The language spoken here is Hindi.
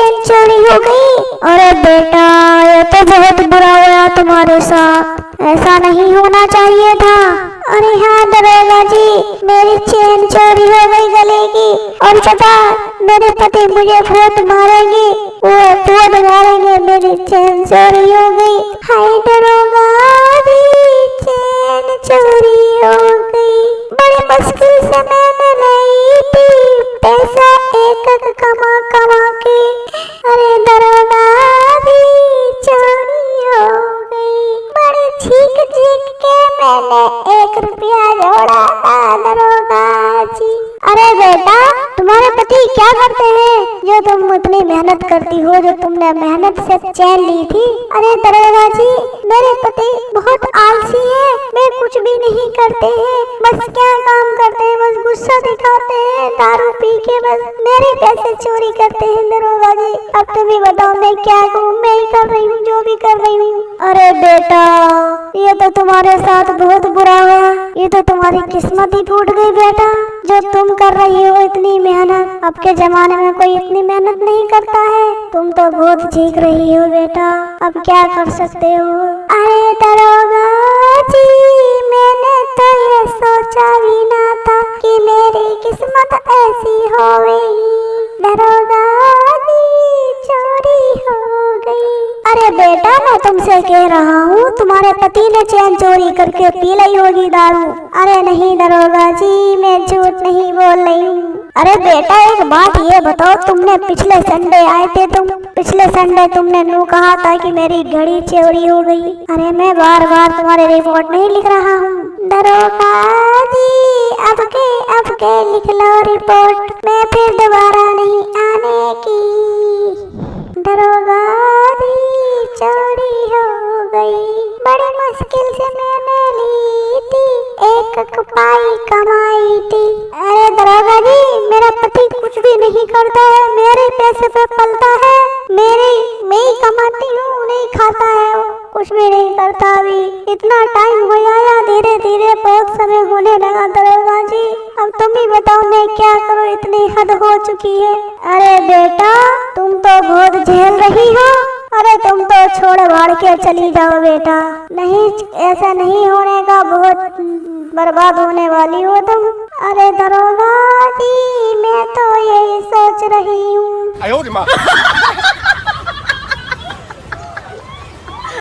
चेन चोरी हो गई। अरे बेटा, ये तो बहुत बुरा हुआ तुम्हारे साथ, ऐसा नहीं होना चाहिए था। अरे हाँ दरोगा जी, मेरी चेन चोरी हो गई गले की, और पता मेरे पति मुझे बहुत मारेंगे, वो बहुत मारेंगे, मेरी चेन चोरी हो गई। हाय दरोगा जी, चेन चोरी हो गई। बड़ी मुश्किल से मैंने लाई थी, पैसा एक एक कमा कमा के। अरे दरोगा जी, चोरी हो गई। बड़ी चीख चीख के मैंने 1 रुपया जोड़ा था दरोगा जी। अरे बेटा, तुम्हारे पति क्या करते हैं जो तुम इतनी मेहनत करती हो, जो तुमने मेहनत से चैन ली थी? अरे दरोगा जी, मेरे पति बहुत आलसी है, वे कुछ भी नहीं करते हैं, बस क्या काम करते हैं, बस गुस्सा दिखाते हैं, दारू पी के बस मेरे पैसे चोरी करते हैं दरोगा जी। अब तुम ही बताओ मैं क्या करूं, मैं ही कर रही हूँ जो भी कर रही हूँ। अरे बेटा, ये तो तुम्हारे साथ बहुत बुरा हुआ, ये तो तुम्हारी किस्मत ही फूट गई बेटा, जो तुम कर रही हो इतनी मेहनत। अब के जमाने में कोई इतनी मेहनत नहीं करता है, तुम तो बहुत चीख रही हो बेटा, अब क्या कर सकते हो। अरे दरोगा जी, मैंने तो ये सोचा भी ना था कि मेरी किस्मत ऐसी होगी। दरोगा जी, चोरी हो गई। अरे बेटा, मैं तुमसे कह रहा हूँ, तुम्हारे पति ने चैन चोरी करके पी ली होगी दारू। अरे नहीं दरोगा जी, मैं झूठ नहीं बोल रही हूँ। अरे बेटा, एक बात ये बताओ, तुमने पिछले संडे आए थे, पिछले संडे तुमने नु कहा था कि मेरी घड़ी चोरी हो गई। अरे मैं बार बार तुम्हारे रिपोर्ट नहीं लिख रहा हूँ दरोगा जी, अब के लिख लो रिपोर्ट, मैं फिर दोबारा नहीं आने की। दरोगा जी, चोरी हो गई, बड़ी मुश्किल से मैंने ली थी, 1 पाई कमाई थी। अरे दरोगा जी, मेरा पति कुछ भी नहीं करता है, मेरे पैसे पे पलता है, मैं ही कमाती हूँ, नहीं खाता है, वो कुछ भी नहीं करता। अभी इतना टाइम हो गया, धीरे धीरे बहुत समय होने लगा दरोगा जी, अब तुम ही बताओ मैं क्या करूँ, इतनी हद हो चुकी है। अरे बेटा, तुम तो बहुत झेल रही हो, अरे तुम तो छोड़ भाड़ के चली जाओ बेटा, नहीं ऐसा नहीं होने का, बहुत बर्बाद होने वाली हो तुम। अरे दरोगा जी, मैं तो यही सोच रही हूँ।